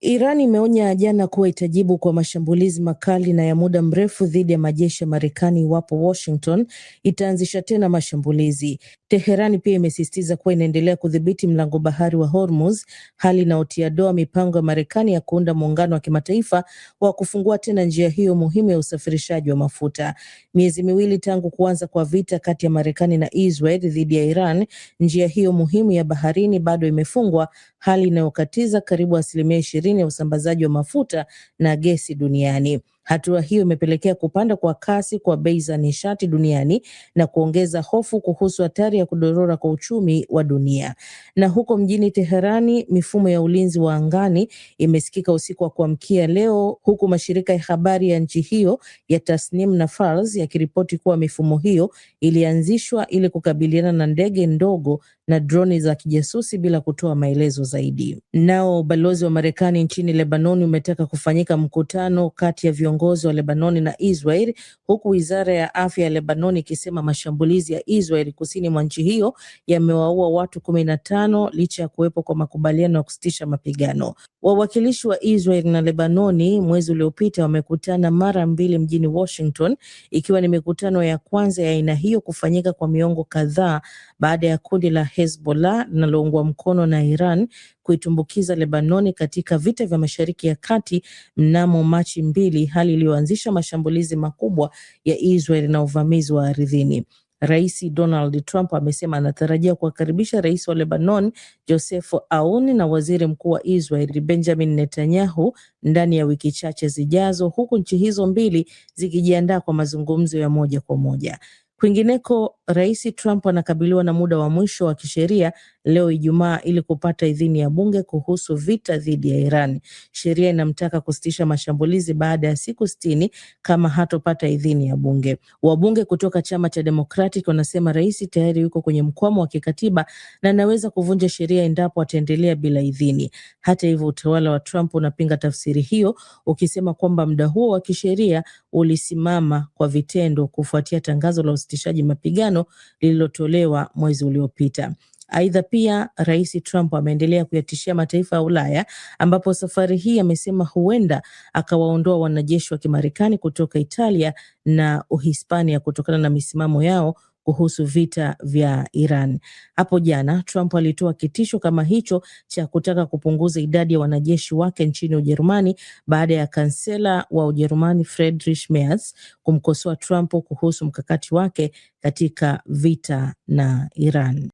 Iran imeonya jana kuwa itajibu kwa mashambulizi makali na ya muda mrefu dhidi ya majeshi ya Marekani iwapo Washington itaanzisha tena mashambulizi. Teherani pia imesisitiza kuwa inaendelea kudhibiti mlango bahari wa Hormuz, hali inayotia doa mipango ya Marekani ya kuunda muungano wa kimataifa wa kufungua tena njia hiyo muhimu ya usafirishaji wa mafuta. Miezi miwili tangu kuanza kwa vita kati ya Marekani na Israel dhidi ya Iran, njia hiyo muhimu ya baharini bado imefungwa, hali inayokatiza karibu 20% ya usambazaji wa mafuta na gesi duniani. Hatua hiyo imepelekea kupanda kwa kasi kwa bei za nishati duniani na kuongeza hofu kuhusu hatari ya kudorora kwa uchumi wa dunia. Na huko mjini Teherani, mifumo ya ulinzi wa angani imesikika usiku wa kuamkia leo, huku mashirika ya habari ya nchi hiyo ya Tasnim na Fars yakiripoti kuwa mifumo hiyo ilianzishwa ili kukabiliana na ndege ndogo na droni za kijasusi bila kutoa maelezo zaidi. Nao ubalozi wa Marekani nchini Lebanoni umetaka kufanyika mkutano kati ya viongozi wa Lebanoni na Israel, huku wizara ya afya ya Lebanoni ikisema mashambulizi ya Israel kusini mwa nchi hiyo yamewaua watu 15 licha ya kuwepo kwa makubaliano ya kusitisha mapigano. Wawakilishi wa Israel na Lebanoni mwezi uliopita wamekutana mara 2 mjini Washington, ikiwa ni mikutano ya kwanza ya aina hiyo kufanyika kwa miongo kadhaa baada ya kundi la Hezbollah linaloungwa mkono na Iran kuitumbukiza Lebanoni katika vita vya Mashariki ya Kati mnamo Machi 2, hali iliyoanzisha mashambulizi makubwa ya Israel na uvamizi wa ardhini. Rais Donald Trump amesema anatarajia kuwakaribisha rais wa Lebanon Joseph Aoun na waziri mkuu wa Israel Benjamin Netanyahu ndani ya wiki chache zijazo, huku nchi hizo mbili zikijiandaa kwa mazungumzo ya moja kwa moja. Kwingineko, Rais Trump anakabiliwa na muda wa mwisho wa kisheria leo Ijumaa ili kupata idhini ya bunge kuhusu vita dhidi ya Iran. Sheria inamtaka kusitisha mashambulizi baada ya siku 60 kama hatopata idhini ya bunge. Wabunge kutoka chama cha Democratic wanasema rais tayari yuko kwenye mkwamo wa kikatiba na anaweza kuvunja sheria endapo ataendelea bila idhini. Hata hivyo, utawala wa Trump unapinga tafsiri hiyo, ukisema kwamba muda huo wa kisheria ulisimama kwa vitendo kufuatia tangazo la usitishaji mapigano lililotolewa mwezi uliopita. Aidha, pia Rais Trump ameendelea kuyatishia mataifa ya Ulaya, ambapo safari hii amesema huenda akawaondoa wanajeshi wa Kimarekani kutoka Italia na Uhispania kutokana na misimamo yao kuhusu vita vya Iran. Hapo jana Trump alitoa kitisho kama hicho cha kutaka kupunguza idadi ya wanajeshi wake nchini Ujerumani baada ya kansela wa Ujerumani Friedrich Merz kumkosoa Trump kuhusu mkakati wake katika vita na Iran.